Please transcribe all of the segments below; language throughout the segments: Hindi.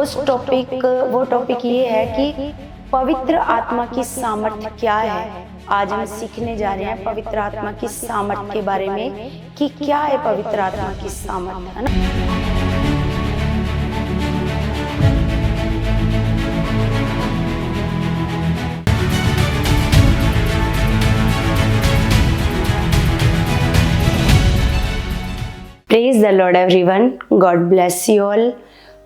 वो टॉपिक ये है कि पवित्र आत्मा की सामर्थ्य क्या है। आज हम सीखने जा रहे हैं पवित्र आत्मा की सामर्थ्य के बारे में कि क्या है पवित्र आत्मा की सामर्थ्य, है ना। Praise the Lord everyone, God bless you all.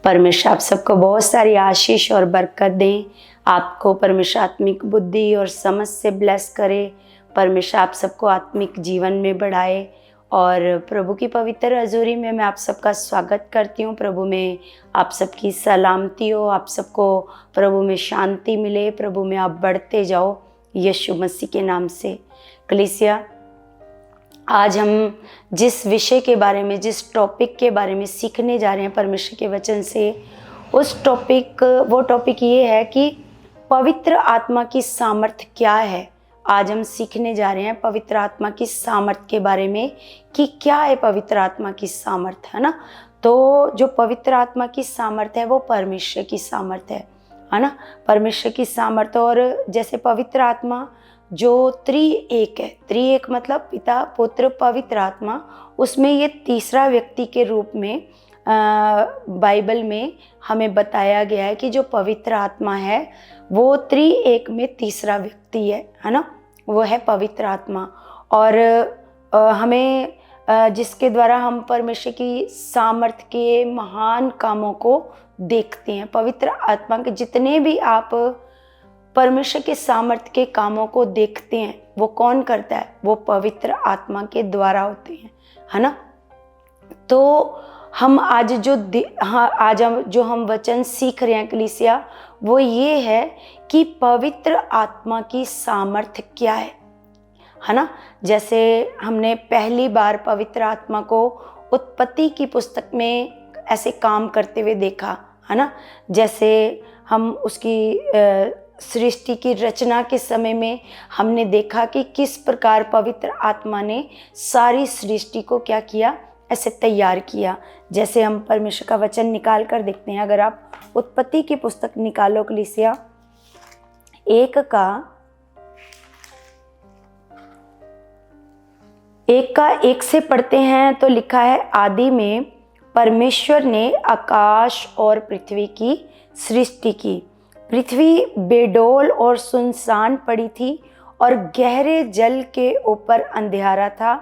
परमेश्वर आप सबको बहुत सारी आशीष और बरकत दें। आपको परमेश्वर आत्मिक बुद्धि और समझ से ब्लेस करे। परमेश्वर आप सबको आत्मिक जीवन में बढ़ाए। और प्रभु की पवित्र हजूरी में मैं आप सबका स्वागत करती हूँ। प्रभु में आप सबकी सलामती हो, आप सबको प्रभु में शांति मिले, प्रभु में आप बढ़ते जाओ यीशु मसीह के नाम से। कलीसिया, आज हम जिस विषय के बारे में, जिस टॉपिक के बारे में सीखने जा रहे हैं परमेश्वर के वचन से, वो टॉपिक ये है कि पवित्र आत्मा की सामर्थ्य क्या है। आज हम सीखने जा रहे हैं पवित्र आत्मा की सामर्थ्य के बारे में कि क्या है पवित्र आत्मा की सामर्थ्य, है ना। तो जो पवित्र आत्मा की सामर्थ्य है वो परमेश्वर की सामर्थ्य है ना। परमेश्वर की सामर्थ्य। और जैसे पवित्र आत्मा जो त्रिएक है, त्रिएक मतलब पिता पुत्र पवित्र आत्मा, उसमें ये तीसरा व्यक्ति के रूप में बाइबल में हमें बताया गया है कि जो पवित्र आत्मा है वो त्रिएक में तीसरा व्यक्ति है ना। वो है पवित्र आत्मा। और हमें जिसके द्वारा हम परमेश्वर की सामर्थ्य के महान कामों को देखते हैं। पवित्र आत्मा के जितने भी आप परमेश्वर के सामर्थ्य के कामों को देखते हैं, वो कौन करता है? वो पवित्र आत्मा के द्वारा होते हैं, है ना। तो हम आज जो हम वचन सीख रहे हैं कलीसिया, वो ये है कि पवित्र आत्मा की सामर्थ्य क्या है ना। जैसे हमने पहली बार पवित्र आत्मा को उत्पत्ति की पुस्तक में ऐसे काम करते हुए देखा, है ना। जैसे हम उसकी सृष्टि की रचना के समय में हमने देखा कि किस प्रकार पवित्र आत्मा ने सारी सृष्टि को क्या किया, ऐसे तैयार किया। जैसे हम परमेश्वर का वचन निकाल कर देखते हैं। अगर आप उत्पत्ति की पुस्तक निकालो कलीसिया, एक का एक से पढ़ते हैं तो लिखा है, आदि में परमेश्वर ने आकाश और पृथ्वी की सृष्टि की। पृथ्वी बेडौल और सुनसान पड़ी थी और गहरे जल के ऊपर अंधेरा था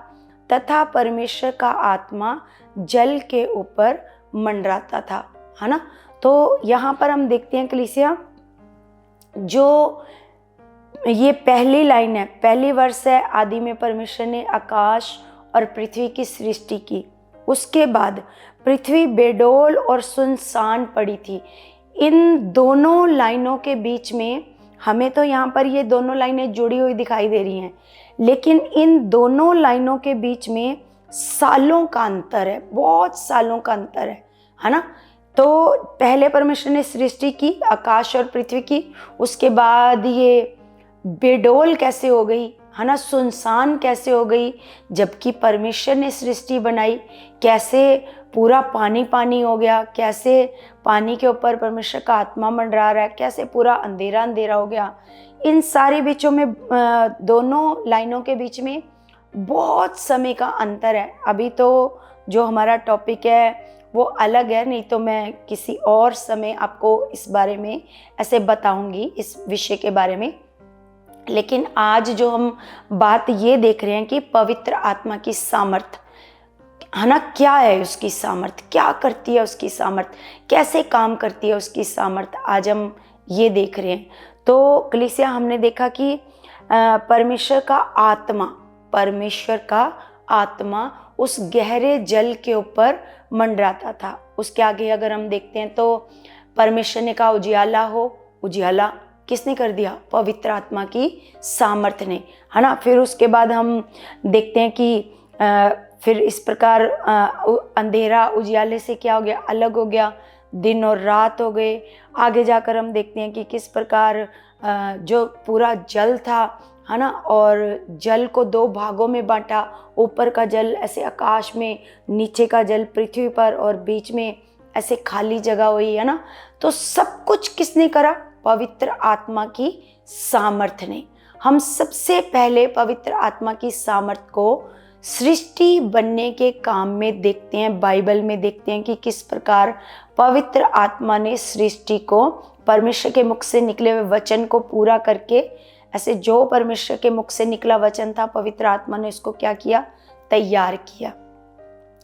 तथा परमेश्वर का आत्मा जल के ऊपर मंडराता था, है ना। तो यहाँ पर हम देखते हैं कलीसिया, जो ये पहली लाइन है, पहली वर्ष है, आदि में परमेश्वर ने आकाश और पृथ्वी की सृष्टि की। उसके बाद पृथ्वी बेडौल और सुनसान पड़ी थी। इन दोनों लाइनों के बीच में हमें तो यहाँ पर ये दोनों लाइनें जुड़ी हुई दिखाई दे रही हैं, लेकिन इन दोनों लाइनों के बीच में सालों का अंतर है, बहुत सालों का अंतर है ना। तो पहले परमेश्वर ने सृष्टि की, आकाश और पृथ्वी की, उसके बाद ये बेडौल कैसे हो गई, है ना, सुनसान कैसे हो गई, जबकि परमेश्वर ने सृष्टि बनाई। कैसे पूरा पानी पानी हो गया, कैसे पानी के ऊपर परमेश्वर का आत्मा मंडरा रहा है, कैसे पूरा अंधेरा अंधेरा हो गया। इन सारे बीचों में, दोनों लाइनों के बीच में बहुत समय का अंतर है। अभी तो जो हमारा टॉपिक है वो अलग है, नहीं तो मैं किसी और समय आपको इस बारे में ऐसे बताऊंगी, इस विषय के बारे में। लेकिन आज जो हम बात ये देख रहे हैं कि पवित्र आत्मा की सामर्थ्य, है ना, क्या है उसकी सामर्थ्य, क्या करती है उसकी सामर्थ्य, कैसे काम करती है उसकी सामर्थ्य, आज हम ये देख रहे हैं। तो कलीसिया, हमने देखा कि परमेश्वर का आत्मा उस गहरे जल के ऊपर मंडराता था। उसके आगे अगर हम देखते हैं तो परमेश्वर ने कहा उजियाला हो, उजियाला किसने कर दिया? पवित्र आत्मा की सामर्थ्य ने, है ना। फिर उसके बाद हम देखते हैं कि फिर इस प्रकार अंधेरा उजियाले से क्या हो गया, अलग हो गया, दिन और रात हो गए। आगे जाकर हम देखते हैं कि किस प्रकार जो पूरा जल था, है ना, और जल को दो भागों में बांटा। ऊपर का जल ऐसे आकाश में, नीचे का जल पृथ्वी पर, और बीच में ऐसे खाली जगह हुई है ना, तो सब कुछ किसने करा? पवित्र आत्मा की सामर्थ्य ने। हम सबसे पहले पवित्र आत्मा की सामर्थ्य को सृष्टि बनने के काम में देखते हैं। बाइबल में देखते हैं कि किस प्रकार पवित्र आत्मा ने सृष्टि को परमेश्वर के मुख से निकले हुए वचन को पूरा करके, ऐसे जो परमेश्वर के मुख से निकला वचन था, पवित्र आत्मा ने उसको क्या किया? तैयार किया।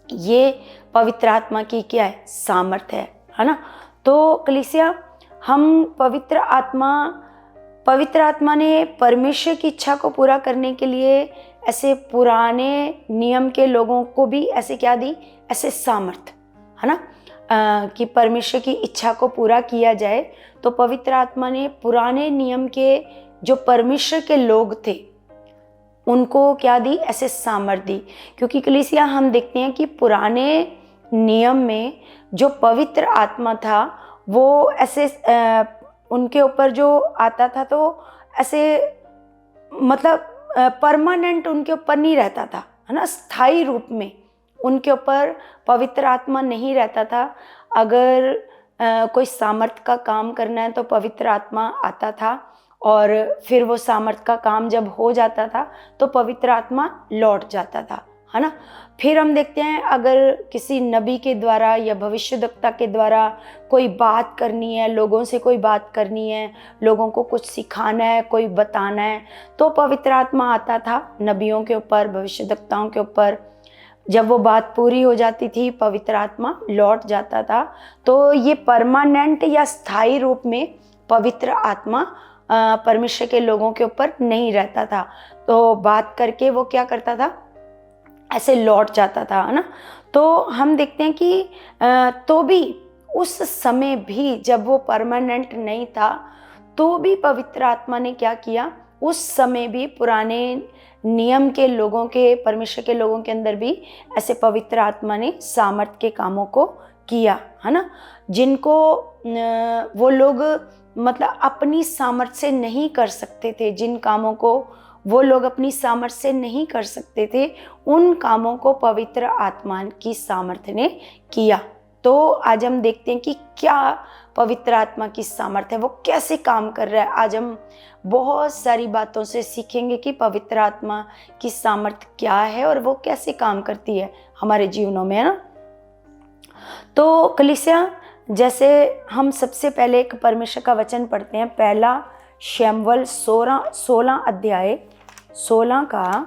ये पवित्र आत्मा की क्या है? सामर्थ्य है ना। तो कलीसिया, हम पवित्र आत्मा ने परमेश्वर की इच्छा को पूरा करने के लिए ऐसे पुराने नियम के लोगों को भी ऐसे क्या दी? ऐसे सामर्थ्य, है ना, कि परमेश्वर की इच्छा को पूरा किया जाए। तो पवित्र आत्मा ने पुराने नियम के जो परमेश्वर के लोग थे उनको क्या दी? ऐसे सामर्थ्य दी। क्योंकि कलीसिया, हम देखते हैं कि पुराने नियम में जो पवित्र आत्मा था वो ऐसे उनके ऊपर जो आता था तो ऐसे मतलब परमानेंट उनके ऊपर नहीं रहता था, है ना, स्थायी रूप में उनके ऊपर पवित्र आत्मा नहीं रहता था। अगर कोई सामर्थ्य का काम करना है तो पवित्र आत्मा आता था, और फिर वो सामर्थ्य का काम जब हो जाता था तो पवित्र आत्मा लौट जाता था, है ना। फिर हम देखते हैं अगर किसी नबी के द्वारा या भविष्यद्वक्ता के द्वारा कोई बात करनी है, लोगों से कोई बात करनी है, लोगों को कुछ सिखाना है, कोई बताना है, तो पवित्र आत्मा आता था नबियों के ऊपर, भविष्यद्वक्ताओं के ऊपर। जब वो बात पूरी हो जाती थी पवित्र आत्मा लौट जाता था। तो ये परमानेंट या स्थायी रूप में पवित्र आत्मा परमेश्वर के लोगों के ऊपर नहीं रहता था। तो बात करके वो क्या करता था? ऐसे लौट जाता था, है ना। तो हम देखते हैं कि तो भी उस समय भी जब वो परमानेंट नहीं था तो भी पवित्र आत्मा ने क्या किया? उस समय भी पुराने नियम के लोगों के, परमेश्वर के लोगों के अंदर भी ऐसे पवित्र आत्मा ने सामर्थ्य के कामों को किया, है ना, जिनको वो लोग मतलब अपनी सामर्थ्य से नहीं कर सकते थे। जिन कामों को वो लोग अपनी सामर्थ्य से नहीं कर सकते थे, उन कामों को पवित्र आत्मा की सामर्थ्य ने किया। तो आज हम देखते हैं कि क्या पवित्र आत्मा की सामर्थ्य है, वो कैसे काम कर रहा है। आज हम बहुत सारी बातों से सीखेंगे कि पवित्र आत्मा की सामर्थ्य क्या है और वो कैसे काम करती है हमारे जीवनों में, है ना। तो कलीसिया, जैसे हम सबसे पहले एक परमेश्वर का वचन पढ़ते हैं, पहला शमूएल 16 अध्याय 16 का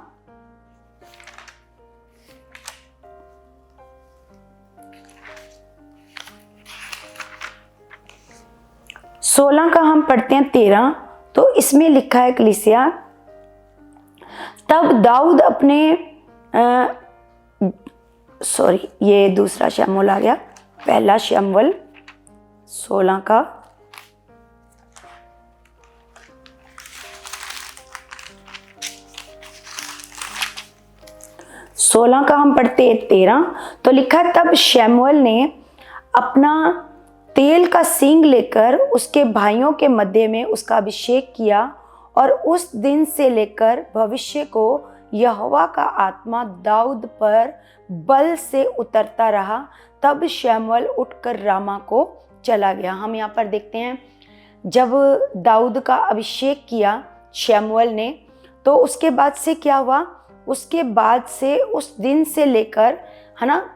16 का हम पढ़ते हैं 13। तो इसमें लिखा है कलीसिया, तब दाऊद अपने ये दूसरा शमूएल आ गया, पहला शमूएल 16 का 16 का हम पढ़ते हैं 13। तो लिखा, तब शमूएल ने अपना तेल का सींग लेकर उसके भाइयों के मध्य में उसका अभिषेक किया, और उस दिन से लेकर भविष्य को यहोवा का आत्मा दाऊद पर बल से उतरता रहा। तब शमूएल उठकर रामा को चला गया। हम यहाँ पर देखते हैं, जब दाऊद का अभिषेक किया शमूएल ने, तो उसके बाद से क्या हुआ? उसके बाद से उस दिन से लेकर, है ना,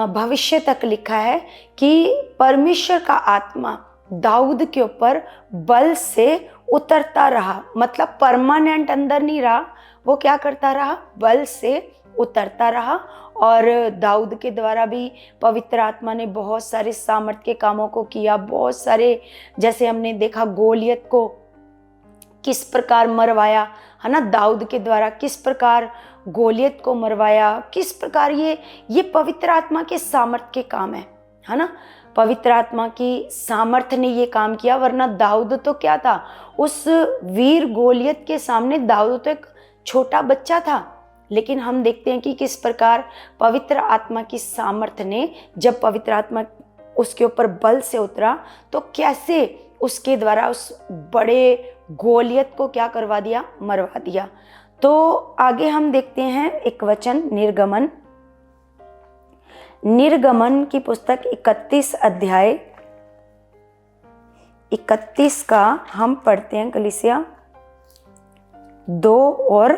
भविष्य तक लिखा है कि परमेश्वर का आत्मा दाऊद के ऊपर बल से उतरता रहा। मतलब परमानेंट अंदर नहीं रहा, वो क्या करता रहा? बल से उतरता रहा। और दाऊद के द्वारा भी पवित्र आत्मा ने बहुत सारे सामर्थ्य के कामों को किया। बहुत सारे, जैसे हमने देखा गोलियत को किस प्रकार मरवाया, है ना, दाऊद के द्वारा किस प्रकार गोलियत को मरवाया, किस प्रकार ये पवित्र आत्मा के सामर्थ्य के काम है ना। पवित्र आत्मा की सामर्थ्य ने ये काम किया, वरना दाऊद तो क्या था? उस वीर गोलियत के सामने दाऊद तो एक छोटा बच्चा था। लेकिन हम देखते हैं कि किस प्रकार पवित्र आत्मा की सामर्थ्य ने, जब पवित्र आत्मा उसके ऊपर बल से उतरा, तो कैसे उसके द्वारा उस बड़े गोलियत को क्या करवा दिया? मरवा दिया। तो आगे हम देखते हैं एक वचन, निर्गमन की पुस्तक 31 अध्याय 31 का हम पढ़ते हैं कलीसिया 2 और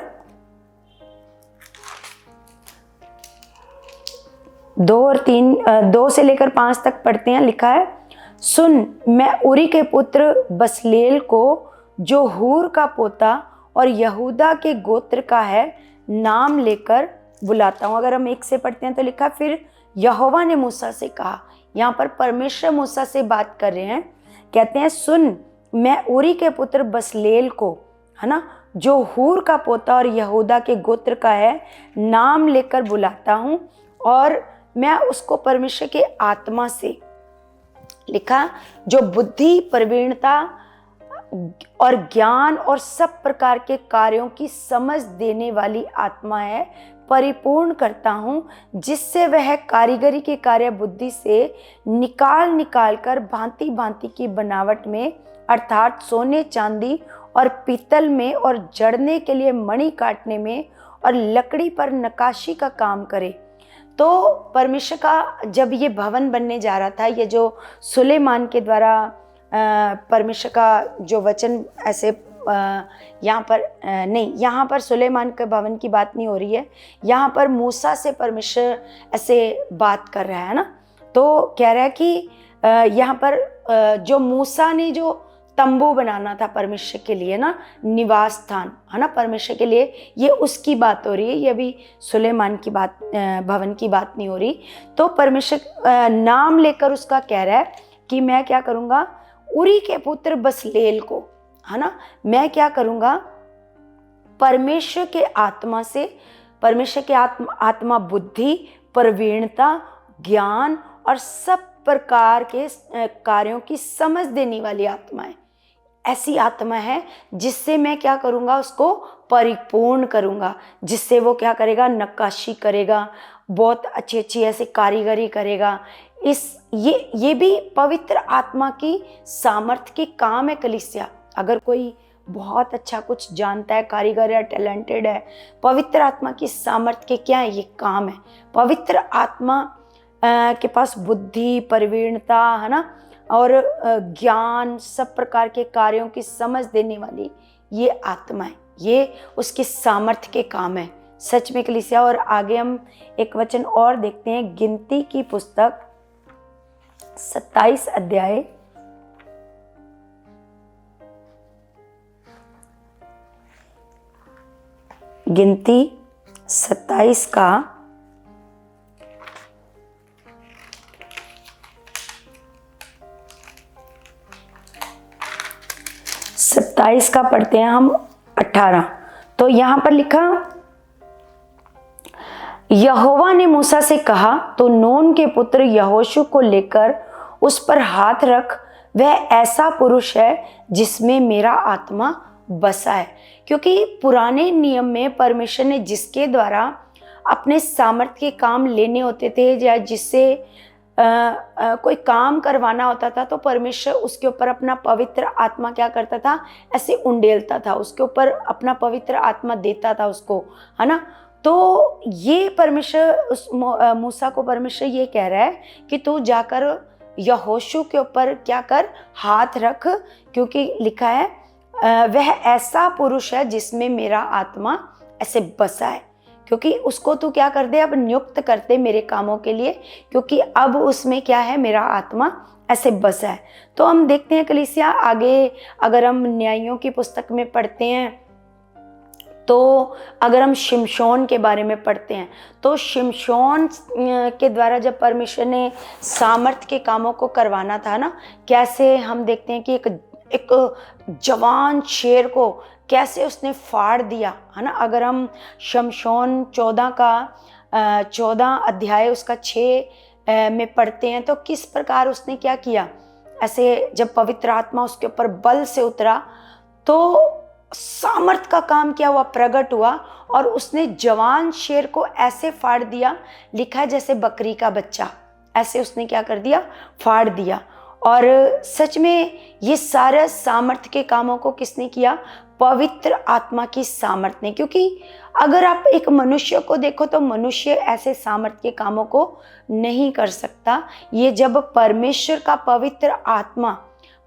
3 2 से लेकर 5 तक पढ़ते हैं। लिखा है, सुन, मैं उरी के पुत्र बसलेल को, जो हूर का पोता और यहूदा के गोत्र का है, नाम लेकर बुलाता हूँ। अगर हम 1 से पढ़ते हैं तो लिखा, फिर यहोवा ने मूसा से कहा। यहाँ पर परमेश्वर मूसा से बात कर रहे हैं। कहते हैं, सुन, मैं उरी के पुत्र बसलेल को, है ना, जो हूर का पोता और यहूदा के गोत्र का है, नाम लेकर बुलाता हूँ, और मैं उसको परमेश्वर के आत्मा से, लिखा, जो बुद्धि, प्रवीणता और ज्ञान और सब प्रकार के कार्यों की समझ देने वाली आत्मा है, परिपूर्ण करता हूँ, जिससे वह कारीगरी के कार्य बुद्धि से निकाल कर भांति भांति की बनावट में, अर्थात सोने, चांदी और पीतल में, और जड़ने के लिए मणि काटने में, और लकड़ी पर नक्काशी का काम करे। तो परमेश्वर का जब ये भवन बनने जा रहा था, ये जो सुलेमान के द्वारा परमेश्वर का जो वचन ऐसे यहाँ पर नहीं, यहाँ पर सुलेमान के भवन की बात नहीं हो रही है, यहाँ पर मूसा से परमेश्वर ऐसे बात कर रहा है ना। तो कह रहा है कि यहाँ पर जो मूसा ने जो तंबू बनाना था परमेश्वर के लिए ना, निवास स्थान, है ना, परमेश्वर के लिए, ये उसकी बात हो रही है। ये अभी सुलेमान की बात, भवन की बात नहीं हो रही। तो परमेश्वर नाम लेकर उसका कह रहा है कि मैं क्या करूँगा, उरी के पुत्र बसलेल को, है ना, मैं क्या करूँगा, परमेश्वर के आत्मा से, परमेश्वर के आत्मा बुद्धि, प्रवीणता, ज्ञान और सब प्रकार के कार्यों की समझ देने वाली आत्मा है। ऐसी आत्मा है जिससे मैं क्या करूँगा, उसको परिपूर्ण करूँगा, जिससे वो क्या करेगा, नक्काशी करेगा, बहुत अच्छी अच्छी ऐसे कारीगरी करेगा। ये भी पवित्र आत्मा की सामर्थ्य के काम है कलीसिया। अगर कोई बहुत अच्छा कुछ जानता है, कारीगर है, टैलेंटेड है, पवित्र आत्मा की सामर्थ्य के क्या है, ये काम है। पवित्र आत्मा के पास बुद्धि, प्रवीणता, है ना, और ज्ञान, सब प्रकार के कार्यों की समझ देने वाली ये आत्मा है, ये उसकी सामर्थ्य के काम है सच में कलीसिया। और आगे हम एक वचन और देखते हैं, गिनती की पुस्तक 27 अध्याय गिनती 27 का 27 का पढ़ते हैं हम 18। तो यहां पर लिखा, यहोवा ने मूसा से कहा, तो नून के पुत्र यहोशू को लेकर उस पर हाथ रख, वह ऐसा पुरुष है जिसमें मेरा आत्मा बसा है। क्योंकि पुराने नियम में परमेश्वर ने जिसके द्वारा अपने सामर्थ्य के काम लेने होते थे, या जिससे कोई काम करवाना होता था, तो परमेश्वर उसके ऊपर अपना पवित्र आत्मा क्या करता था, ऐसे उंडेलता था, उसके ऊपर अपना पवित्र आत्मा देता था उसको, है ना। तो ये परमेश्वर उस मूसा को परमेश्वर ये कह रहा है कि तू जाकर यहोशू के ऊपर क्या कर, हाथ रख, क्योंकि लिखा है वह ऐसा पुरुष है जिसमें मेरा आत्मा ऐसे बसा है। क्योंकि उसको तू क्या कर दे, अब नियुक्त करते मेरे कामों के लिए, क्योंकि अब उसमें क्या है, मेरा आत्मा ऐसे बसा है। तो हम देखते हैं कलीसिया आगे, अगर हम न्यायियों की पुस्तक में पढ़ते हैं, तो अगर हम शिमशोन के बारे में पढ़ते हैं, तो शिमशोन के द्वारा जब परमेश्वर ने सामर्थ्य के कामों को करवाना था ना, कैसे हम देखते हैं कि एक जवान शेर को कैसे उसने फाड़ दिया, है ना। अगर हम शमशोन 14 अध्याय उसका 6 में पढ़ते हैं, तो किस प्रकार उसने क्या किया, ऐसे जब पवित्र आत्मा उसके ऊपर बल से उतरा, तो सामर्थ का काम क्या हुआ, प्रकट हुआ, और उसने जवान शेर को ऐसे फाड़ दिया, लिखा है जैसे बकरी का बच्चा, ऐसे उसने क्या कर दिया, फाड़ दिया। और सच में ये सारे सामर्थ्य के कामों को किसने किया, पवित्र आत्मा की सामर्थ्य ने। क्योंकि अगर आप एक मनुष्य को देखो तो मनुष्य ऐसे सामर्थ्य के कामों को नहीं कर सकता। ये जब परमेश्वर का पवित्र आत्मा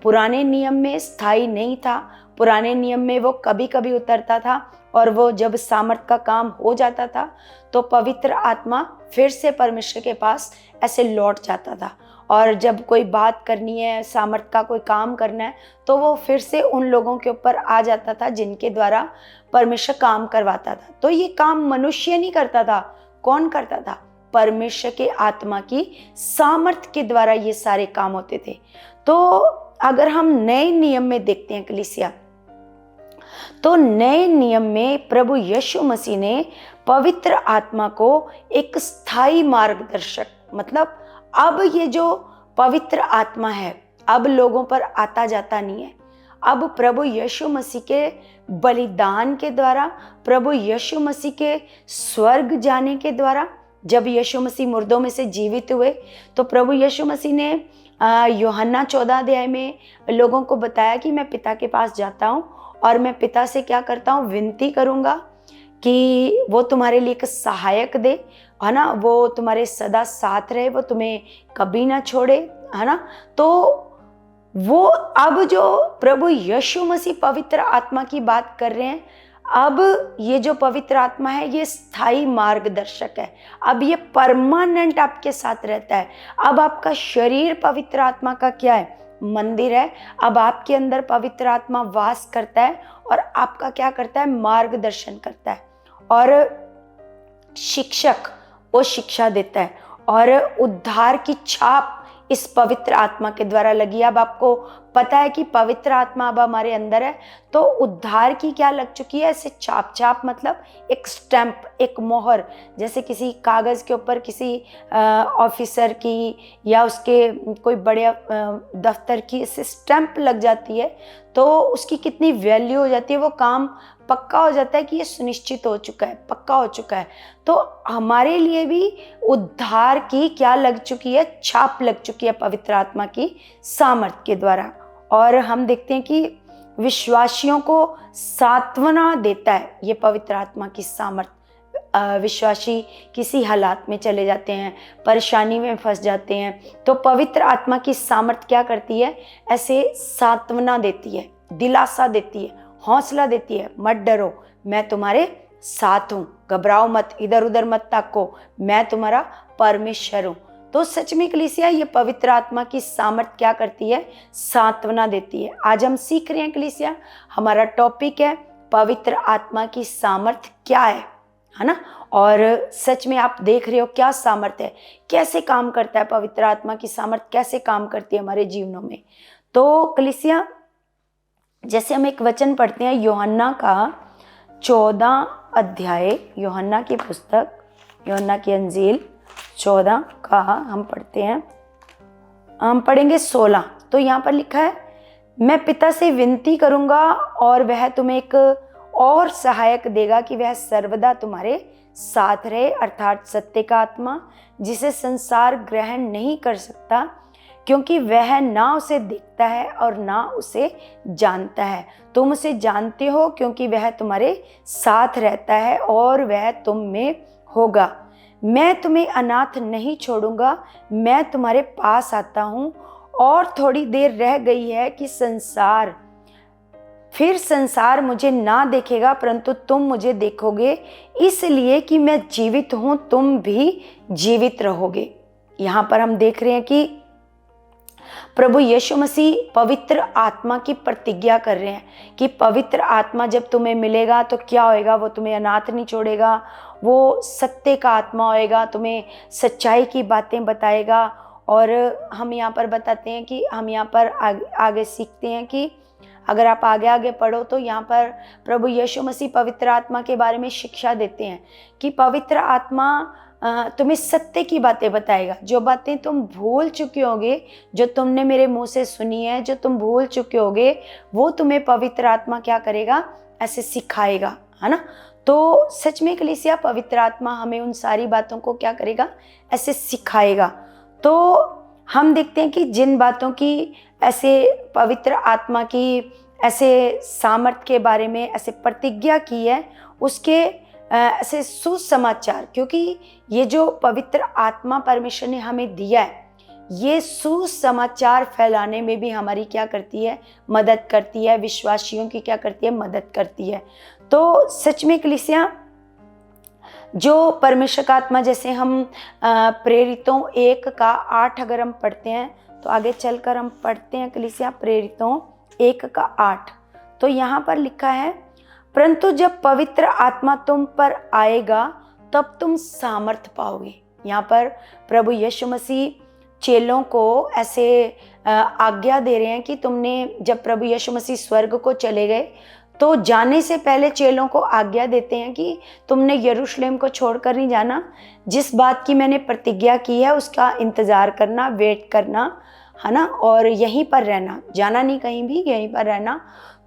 पुराने नियम में स्थायी नहीं था, पुराने नियम में वो कभी कभी उतरता था और वो जब सामर्थ्य का काम हो जाता था तो पवित्र आत्मा फिर से परमेश्वर के पास ऐसे लौट जाता था। और जब कोई बात करनी है, सामर्थ्य का कोई काम करना है, तो वो फिर से उन लोगों के ऊपर आ जाता था जिनके द्वारा परमेश्वर काम करवाता था। तो ये काम मनुष्य नहीं करता था, कौन करता था? परमेश्वर के आत्मा की सामर्थ्य के द्वारा ये सारे काम होते थे। तो अगर हम नए नियम में देखते हैं कलीसिया, तो नए नियम में प्रभु यीशु मसीह ने पवित्र आत्मा को एक स्थायी मार्गदर्शक, मतलब अब ये जो पवित्र आत्मा है अब लोगों पर आता जाता नहीं है। अब प्रभु यीशु मसीह के बलिदान के द्वारा, प्रभु यीशु मसीह के स्वर्ग जाने के द्वारा, जब यीशु मसीह मुर्दों में से जीवित हुए तो प्रभु यीशु मसीह ने यूहन्ना 14 अध्याय में लोगों को बताया कि मैं पिता के पास जाता हूँ और मैं पिता से क्या करता हूँ, विनती करूँगा कि वो तुम्हारे लिए एक सहायक दे, है ना, वो तुम्हारे सदा साथ रहे, वो तुम्हें कभी ना छोड़े, है ना। तो वो अब जो प्रभु यीशु मसीह पवित्र आत्मा की बात कर रहे हैं, अब ये जो पवित्र आत्मा है ये स्थायी मार्गदर्शक है। अब ये परमानेंट आपके साथ रहता है। अब आपका शरीर पवित्र आत्मा का क्या है, मंदिर है। अब आपके अंदर पवित्र आत्मा वास करता है और आपका क्या करता है, मार्गदर्शन करता है। और शिक्षक वो शिक्षा देता है और उद्धार की छाप इस पवित्र आत्मा के द्वारा लगी। अब आपको पता है कि पवित्र आत्मा अब हमारे अंदर है तो उद्धार की क्या लग चुकी है, ऐसे छाप, छाप मतलब एक स्टैंप, एक मोहर, जैसे किसी कागज़ के ऊपर किसी ऑफिसर की या उसके कोई बड़े दफ्तर की ऐसे स्टैंप लग जाती है तो उसकी कितनी वैल्यू हो जाती है, वो काम पक्का हो जाता है कि ये सुनिश्चित हो चुका है, पक्का हो चुका है। तो हमारे लिए भी उद्धार की क्या लग चुकी है, छाप लग चुकी है पवित्र आत्मा की सामर्थ्य के द्वारा। और हम देखते हैं कि विश्वासियों को सांत्वना देता है ये पवित्र आत्मा की सामर्थ्य। विश्वासी किसी हालात में चले जाते हैं, परेशानी में फंस जाते हैं, तो पवित्र आत्मा की सामर्थ्य क्या करती है, ऐसे सांत्वना देती है, दिलासा देती है, हौसला देती है। मत डरो, मैं तुम्हारे साथ हूँ, घबराओ मत, इधर उधर मत ताको, मैं तुम्हारा परमेश्वर हूँ। तो सच में कलीसिया ये पवित्र आत्मा की सामर्थ्य क्या करती है, सांत्वना देती है। आज हम सीख रहे हैं कलीसिया, हमारा टॉपिक है पवित्र आत्मा की सामर्थ्य क्या है ना। और सच में आप देख रहे हो क्या सामर्थ्य है, कैसे काम करता है पवित्र आत्मा की सामर्थ्य, कैसे काम करती है हमारे जीवनों में। तो कलीसिया जैसे हम एक वचन पढ़ते हैं यूहन्ना का 14 अध्याय, यूहन्ना की पुस्तक, यूहन्ना की अंजील 14 का हम पढ़ते हैं, हम पढ़ेंगे 16। तो यहाँ पर लिखा है, मैं पिता से विनती करूँगा और वह तुम्हें एक और सहायक देगा कि वह सर्वदा तुम्हारे साथ रहे, अर्थात सत्य का आत्मा, जिसे संसार ग्रहण नहीं कर सकता क्योंकि वह ना उसे देखता है और ना उसे जानता है। तुम उसे जानते हो क्योंकि वह तुम्हारे साथ रहता है और वह तुम में होगा। मैं तुम्हें अनाथ नहीं छोड़ूंगा, मैं तुम्हारे पास आता हूँ। और थोड़ी देर रह गई है कि संसार मुझे ना देखेगा, परंतु तुम मुझे देखोगे, इसलिए कि मैं जीवित हूँ, तुम भी जीवित रहोगे। यहाँ पर हम देख रहे हैं कि प्रभु यीशु मसीह पवित्र आत्मा की प्रतिज्ञा कर रहे हैं कि पवित्र आत्मा जब तुम्हें मिलेगा तो क्या होएगा, वो तुम्हें अनाथ नहीं छोड़ेगा, वो सत्य का आत्मा होएगा, तुम्हें सच्चाई की बातें बताएगा। और हम यहाँ पर बताते हैं कि हम यहाँ पर आगे सीखते हैं कि अगर आप आगे पढ़ो तो यहाँ पर प्रभु यीशु मसीह पवित्र आत्मा के बारे में शिक्षा देते हैं कि पवित्र आत्मा तुम्हें सत्य की बातें बताएगा। जो बातें तुम भूल चुके होगे, जो तुमने मेरे मुंह से सुनी है, जो तुम भूल चुके होगे, वो तुम्हें पवित्र आत्मा क्या करेगा, ऐसे सिखाएगा, है ना। तो सच में कलीसिया पवित्र आत्मा हमें उन सारी बातों को क्या करेगा, ऐसे सिखाएगा। तो हम देखते हैं कि जिन बातों की ऐसे पवित्र आत्मा की ऐसे सामर्थ के बारे में ऐसे प्रतिज्ञा की है, उसके ऐसे सुसमाचार, क्योंकि ये जो पवित्र आत्मा परमेश्वर ने हमें दिया है, ये सुसमाचार फैलाने में भी हमारी क्या करती है, मदद करती है, विश्वासियों की क्या करती है, मदद करती है। तो सच में कलीसिया, जो परमेश्वर का आत्मा, जैसे हम प्रेरितों 1:8 अगर हम पढ़ते हैं, तो आगे चलकर हम पढ़ते हैं कलीसिया प्रेरितों 1:8। तो यहाँ पर लिखा है, परंतु जब पवित्र आत्मा तुम पर आएगा तब तुम सामर्थ पाओगे। यहाँ पर प्रभु यीशु मसीह चेलों को ऐसे आज्ञा दे रहे हैं कि तुमने, जब प्रभु यीशु मसीह स्वर्ग को चले गए तो जाने से पहले चेलों को आज्ञा देते हैं कि तुमने यरूशलेम को छोड़कर नहीं जाना, जिस बात की मैंने प्रतिज्ञा की है उसका इंतज़ार करना, वेट करना, है ना, और यहीं पर रहना, जाना नहीं कहीं भी, यहीं पर रहना।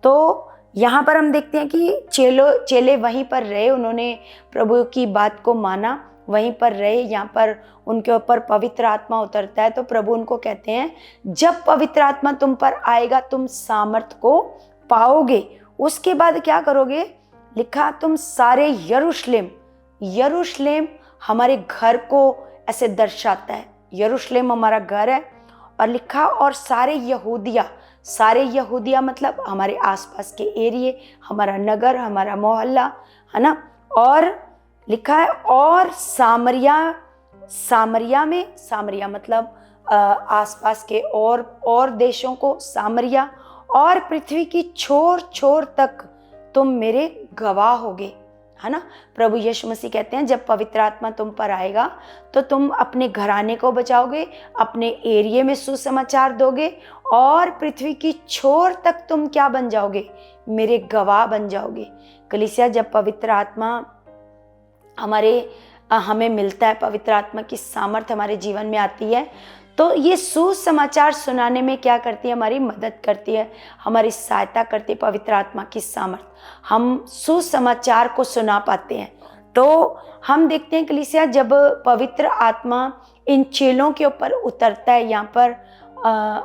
तो यहाँ पर हम देखते हैं कि चेले वहीं पर रहे, उन्होंने प्रभु की बात को माना, वहीं पर रहे। यहाँ पर उनके ऊपर पवित्र आत्मा उतरता है, तो प्रभु उनको कहते हैं जब पवित्र आत्मा तुम पर आएगा तुम सामर्थ को पाओगे। उसके बाद क्या करोगे, लिखा तुम सारे यरूशलेम हमारे घर को ऐसे दर्शाता है, यरूशलेम हमारा घर है, और लिखा और सारे यहूदिया मतलब हमारे आसपास के एरिए, हमारा नगर, हमारा मोहल्ला, है ना, और लिखा है और सामरिया मतलब आसपास के और देशों को सामरिया, और पृथ्वी की छोर तक तुम मेरे गवाह होगे, है ना। प्रभु यीशु मसीह कहते हैं जब पवित्र आत्मा तुम पर आएगा तो तुम अपने घराने को बचाओगे, अपने एरिया में सुसमाचार दोगे, और पृथ्वी की छोर तक तुम क्या बन जाओगे, मेरे गवाह बन जाओगे। कलीसिया, जब पवित्र आत्मा हमें मिलता है, पवित्र आत्मा की सामर्थ हमारे जीवन में आती है, तो ये सुसमाचार सुनाने में क्या करती है, हमारी मदद करती है, हमारी सहायता करती है। पवित्र आत्मा की सामर्थ, हम सुसमाचार को सुना पाते हैं। तो हम देखते हैं कलीसिया, जब पवित्र आत्मा इन चेलों के ऊपर उतरता है, यहाँ पर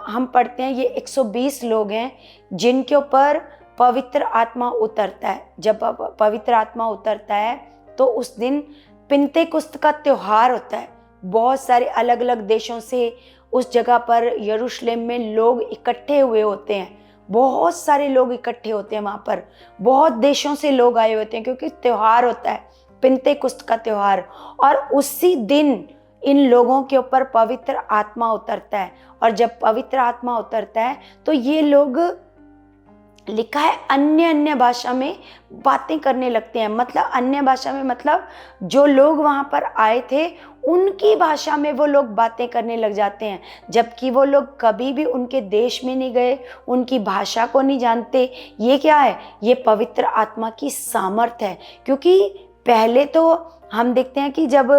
हम पढ़ते हैं ये 120 लोग हैं जिनके ऊपर पवित्र आत्मा उतरता है। जब पवित्र आत्मा उतरता है तो उस दिन पिन्तेकुस्त का त्योहार होता है। बहुत सारे अलग अलग देशों से उस जगह पर यरूशलेम में लोग इकट्ठे हुए होते हैं, बहुत सारे लोग इकट्ठे होते हैं वहाँ पर, बहुत देशों से लोग आए होते हैं, क्योंकि त्योहार होता है पिन्तेकुस्त का त्योहार। और उसी दिन इन लोगों के ऊपर पवित्र आत्मा उतरता है, और जब पवित्र आत्मा उतरता है तो ये लोग, लिखा है, अन्य भाषा में बातें करने लगते हैं। मतलब अन्य भाषा में मतलब जो लोग वहाँ पर आए थे उनकी भाषा में वो लोग बातें करने लग जाते हैं, जबकि वो लोग कभी भी उनके देश में नहीं गए, उनकी भाषा को नहीं जानते। ये क्या है, ये पवित्र आत्मा की सामर्थ है। क्योंकि पहले तो हम देखते हैं कि जब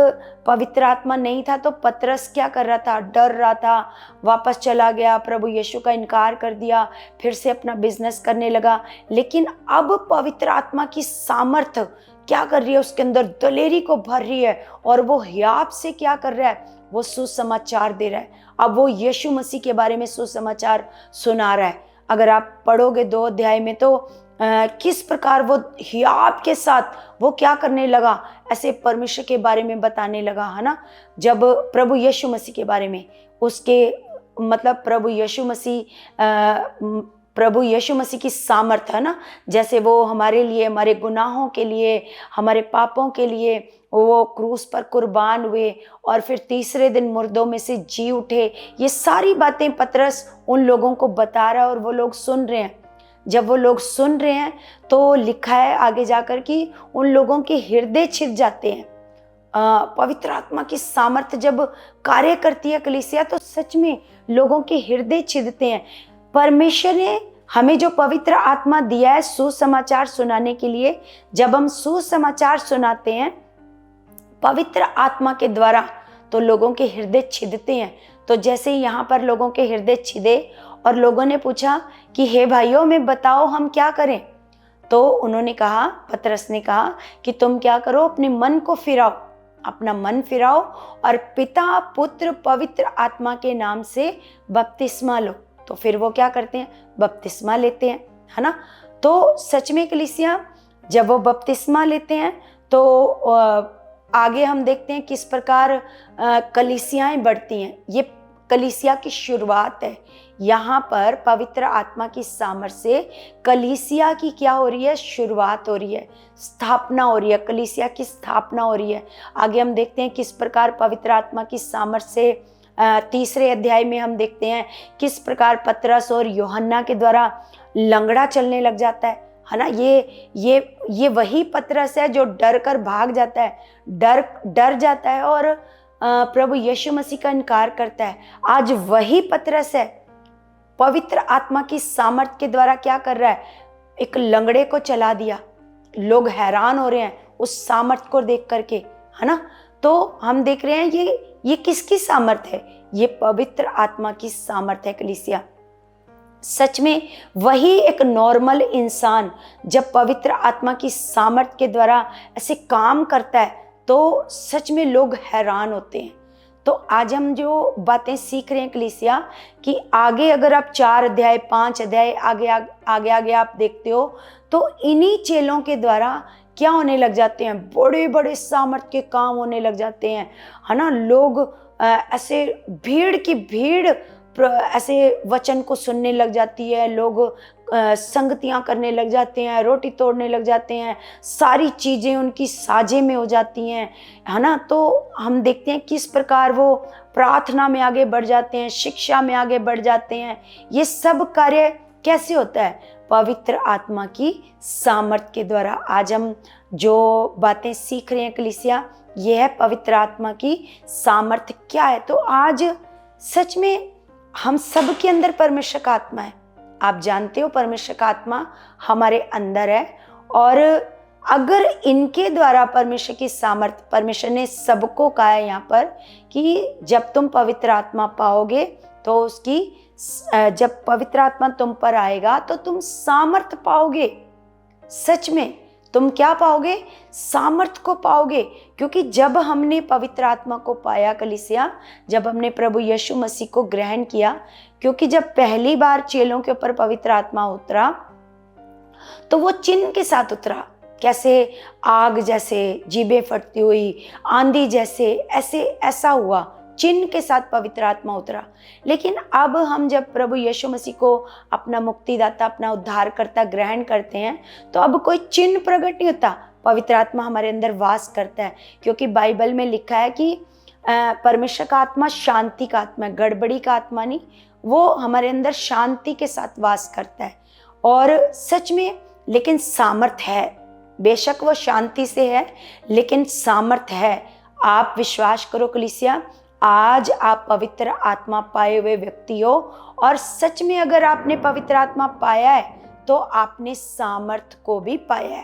पवित्र आत्मा नहीं था तो पतरस क्या कर रहा था, डर रहा था, वापस चला गया, प्रभु यीशु का इनकार कर दिया, फिर से अपना बिजनेस करने लगा। लेकिन अब पवित्र आत्मा की सामर्थ क्या कर रही है, उसके अंदर दलेरी को भर रही है, और वो हियाव से क्या कर रहा है, वो सुसमाचार दे रहा है। अब वो यीशु मसीह के बारे में सुसमाचार सुना रहा है। अगर आप पढ़ोगे 2 अध्याय में तो किस प्रकार वो हियाव के साथ वो क्या करने लगा, ऐसे परमेश्वर के बारे में बताने लगा, है ना। जब प्रभु यीशु मसीह के बारे में, उसके मतलब प्रभु यीशु मसीह की सामर्थ, है ना, जैसे वो हमारे लिए, हमारे गुनाहों के लिए, हमारे पापों के लिए वो क्रूस पर कुर्बान हुए, और फिर तीसरे दिन मुर्दों में से जी उठे। ये सारी बातें पतरस उन लोगों को बता रहा है, और वो लोग सुन रहे हैं। जब वो लोग सुन रहे हैं तो लिखा है आगे जाकर कि उन लोगों के हृदय छिद जाते हैं। पवित्र आत्मा की सामर्थ जब कार्य करती है कलीसिया, तो सच में लोगों के हृदय छिदते हैं। परमेश्वर ने हमें जो पवित्र आत्मा दिया है सुसमाचार सुनाने के लिए, जब हम सुसमाचार सुनाते हैं पवित्र आत्मा के द्वारा, तो लोगों के हृदय छिदते हैं। तो जैसे यहाँ पर लोगों के हृदय छिदे, और लोगों ने पूछा कि हे भाइयों, में बताओ हम क्या करें। तो उन्होंने कहा, पतरस ने कहा कि तुम क्या करो, अपने मन को फिराओ, अपना मन फिराओ, और पिता पुत्र पवित्र आत्मा के नाम से बपतिस्मा लो। तो फिर वो क्या करते हैं, बपतिस्मा लेते हैं। है ना। तो सच में कलीसिया जब वो बपतिस्मा लेते हैं तो आगे हम देखते हैं किस प्रकार कलीसियाएं बढ़ती हैं। ये कलीसिया की शुरुआत है। यहाँ पर पवित्र आत्मा की सामर्थ्य से कलीसिया की क्या हो रही है, शुरुआत हो रही है, स्थापना हो रही है, कलीसिया की स्थापना हो रही है। आगे हम देखते हैं किस प्रकार पवित्र आत्मा की सामर्थ्य से तीसरे अध्याय में हम देखते हैं किस प्रकार पतरस और यूहन्ना के द्वारा लंगड़ा चलने लग जाता है ना। ये वही पतरस है जो डर कर भाग जाता है, डर जाता है और प्रभु यीशु मसीह का इनकार करता है। आज वही पतरस है, पवित्र आत्मा की सामर्थ्य के द्वारा क्या कर रहा है, एक लंगड़े को चला दिया। लोग हैरान हो रहे हैं उस सामर्थ्य को देख करके, है ना। तो हम देख रहे हैं ये किसकी सामर्थ्य है, ये पवित्र आत्मा की सामर्थ्य है कलीसिया। सच में वही एक नॉर्मल इंसान जब पवित्र आत्मा की सामर्थ्य के द्वारा ऐसे काम करता है तो सच में लोग हैरान होते हैं। तो आज हम जो बातें सीख रहे हैं कलीसिया कि आगे अगर आप 4 अध्याय 5 अध्याय आगे आप देखते हो तो इन्हीं चेलों के द्वारा क्या होने लग जाते हैं, बड़े बड़े सामर्थ्य के काम होने लग जाते हैं, है ना। लोग ऐसे भीड़ की भीड़ ऐसे वचन को सुनने लग जाती है, लोग संगतियां करने लग जाते हैं, रोटी तोड़ने लग जाते हैं, सारी चीज़ें उनकी साझे में हो जाती हैं, है ना। तो हम देखते हैं किस प्रकार वो प्रार्थना में आगे बढ़ जाते हैं, शिक्षा में आगे बढ़ जाते हैं। ये सब कार्य कैसे होता है, पवित्र आत्मा की सामर्थ्य के द्वारा। आज हम जो बातें सीख रहे हैं कलीसिया, ये है पवित्र आत्मा की सामर्थ्य क्या है। तो आज सच में हम सब के अंदर परमेश्वर का आत्मा है। आप जानते हो परमेश्वर का आत्मा हमारे अंदर है और अगर इनके द्वारा परमेश्वर की सामर्थ्य, परमेश्वर ने सबको कहा है यहाँ पर कि जब तुम पवित्र आत्मा पाओगे तो उसकी जब पवित्र आत्मा तुम पर आएगा तो तुम सामर्थ्य पाओगे। सच में तुम क्या पाओगे, सामर्थ्य को पाओगे। क्योंकि जब हमने पवित्र आत्मा को पाया कलीसिया, जब हमने प्रभु यीशु मसीह को ग्रहण किया, क्योंकि जब पहली बार चेलों के ऊपर पवित्र आत्मा उतरा तो वो चिन्ह के साथ उतरा, कैसे आग जैसे, जीभें फटती हुई, आंधी जैसे, ऐसा हुआ, चिन्ह के साथ पवित्र आत्मा उतरा। लेकिन अब हम जब प्रभु यीशु मसीह को अपना मुक्तिदाता, अपना उद्धारकर्ता ग्रहण करते हैं तो अब कोई चिन्ह प्रकट नहीं होता, पवित्र आत्मा हमारे अंदर वास करता है। क्योंकि बाइबल में लिखा है कि परमेश्वर का आत्मा शांति का आत्मा है, गड़बड़ी का आत्मा नहीं, वो हमारे अंदर शांति के साथ वास करता है। और सच में लेकिन सामर्थ्य है, बेशक वो शांति से है लेकिन सामर्थ्य है। आप विश्वास करो कलीसिया, आज आप पवित्र आत्मा पाए हुए व्यक्ति हो और सच में अगर आपने पवित्र आत्मा पाया है तो आपने सामर्थ्य को भी पाया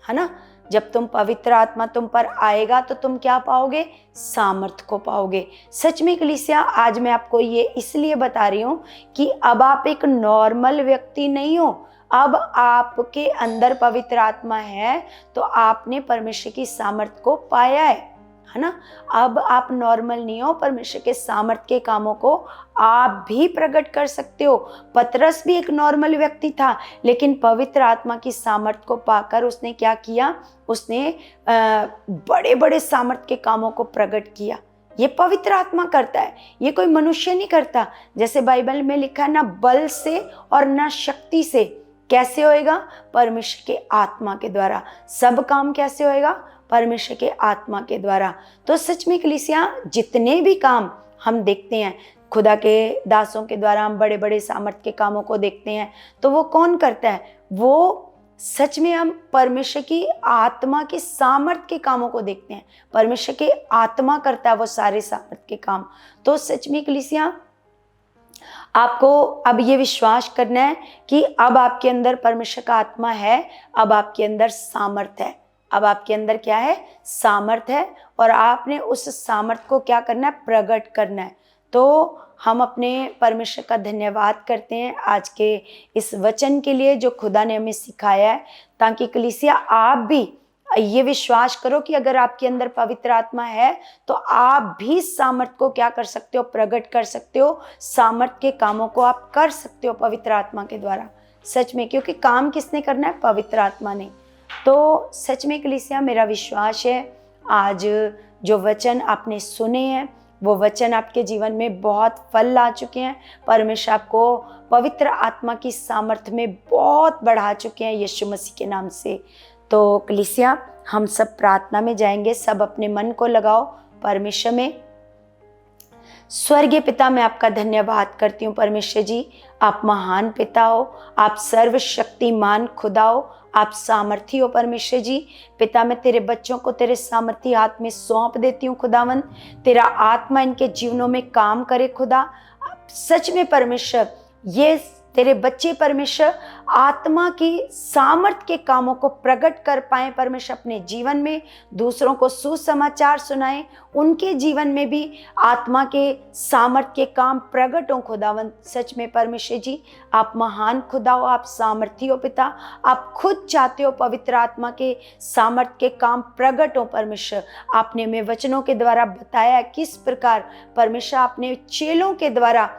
है ना। जब तुम पवित्र आत्मा तुम पर आएगा तो तुम क्या पाओगे, सामर्थ्य को पाओगे। सच में कलीसिया आज मैं आपको ये इसलिए बता रही हूँ कि अब आप एक नॉर्मल व्यक्ति नहीं हो, अब आपके अंदर पवित्र आत्मा है तो आपने परमेश्वर की सामर्थ्य को पाया है ना। अब आप नॉर्मल नहीं हो, परमेश्वर के सामर्थ्य के कामों को आप भी प्रकट कर सकते हो। पतरस भी एक नॉर्मल व्यक्ति था लेकिन पवित्र आत्मा की सामर्थ्य को पाकर उसने क्या किया, उसने बड़े बड़े सामर्थ्य के कामों को प्रकट किया। ये पवित्र आत्मा करता है, ये कोई मनुष्य नहीं करता। जैसे बाइबल में लिखा है, ना बल से और ना शक्ति से, कैसे होएगा, परमेश्वर के आत्मा के द्वारा। सब काम कैसे होएगा, परमेश्वर के आत्मा के द्वारा। तो सच में कलीसिया जितने भी काम हम देखते हैं खुदा के दासों के द्वारा, हम बड़े बड़े सामर्थ्य के कामों को देखते हैं तो वो कौन करता है, वो सच में हम परमेश्वर की आत्मा के सामर्थ्य के कामों को देखते हैं। परमेश्वर के आत्मा करता है वो सारे सामर्थ्य के काम। तो सच में कलीसिया आपको अब ये विश्वास करना है कि अब आपके अंदर परमेश्वर का आत्मा है, अब आपके अंदर सामर्थ्य है, अब आपके अंदर क्या है, सामर्थ्य है और आपने उस सामर्थ्य को क्या करना है, प्रकट करना है। तो हम अपने परमेश्वर का धन्यवाद करते हैं आज के इस वचन के लिए जो खुदा ने हमें सिखाया है, ताकि कलीसिया आप भी ये विश्वास करो कि अगर आपके अंदर पवित्र आत्मा है तो आप भी सामर्थ्य को क्या कर सकते हो, प्रकट कर सकते हो। सामर्थ्य के कामों को आप कर सकते हो पवित्र आत्मा के द्वारा। सच में, क्योंकि काम किसने करना है? पवित्र आत्मा ने। तो सच में कलीसिया, मेरा विश्वास है आज जो वचन आपने सुने हैं वो वचन आपके जीवन में बहुत फल ला चुके हैं। परमेश्वर आपको पवित्र आत्मा की सामर्थ्य में बहुत बढ़ा चुके हैं यीशु मसीह के नाम से। तो कलीसिया, हम सब प्रार्थना में जाएंगे। सब अपने मन को लगाओ परमेश्वर में। स्वर्गीय पिता, मैं आपका धन्यवाद करती हूँ परमेश्वर जी। आप महान पिता हो, आप सर्वशक्तिमान खुदा हो, आप सामर्थी हो परमेश्वर जी। पिता, मैं तेरे बच्चों को तेरे सामर्थी हाथ में सौंप देती हूँ खुदावन। तेरा आत्मा इनके जीवनों में काम करे खुदा। सच में परमेश्वर, ये तेरे बच्चे परमेश्वर आत्मा की सामर्थ के कामों को प्रकट कर पाए परमेश्वर अपने जीवन में, दूसरों को सुसमाचार सुनाएं, उनके जीवन में भी आत्मा के सामर्थ के काम प्रकट हो खुदावन। सच में परमेश्वर जी, आप महान खुदा हो, आप सामर्थी हो पिता। आप खुद चाहते हो पवित्र आत्मा के सामर्थ के काम प्रकट हो परमेश्वर। आपने हमें वचनों के द्वारा बताया किस प्रकार परमेश्वर आपने चेलों के द्वारा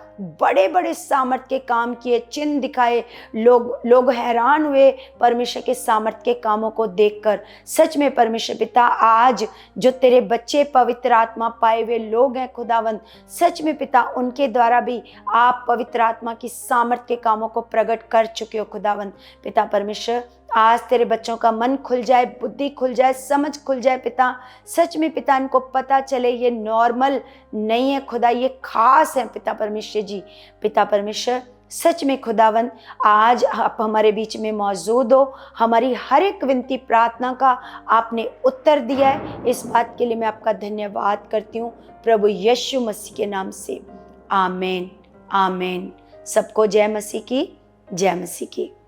बड़े बड़े सामर्थ के काम किए, चिन्ह दिखाए, लोग हैरान हुए परमेश्वर के सामर्थ के कामों को देखकर। सच में परमेश्वर पिता, आज जो तेरे बच्चे पवित्र आत्मा पाए हुए लोग हैं खुदावंद, सच में पिता, उनके द्वारा भी आप पवित्र आत्मा की सामर्थ के कामों को प्रकट कर चुके हो खुदावंद। पिता परमेश्वर, आज तेरे बच्चों का मन खुल जाए, बुद्धि खुल जाए, समझ खुल जाए पिता। सच में पिता, इनको पता चले ये नॉर्मल नहीं है खुदा, ये खास है पिता परमेश्वर जी। पिता परमेश्वर, सच में खुदावन, आज आप हमारे बीच में मौजूद हो, हमारी हर एक विनती प्रार्थना का आपने उत्तर दिया है। इस बात के लिए मैं आपका धन्यवाद करती हूँ प्रभु यीशु मसीह के नाम से। आमीन, आमीन। सबको जय मसीह की, जय मसीह की।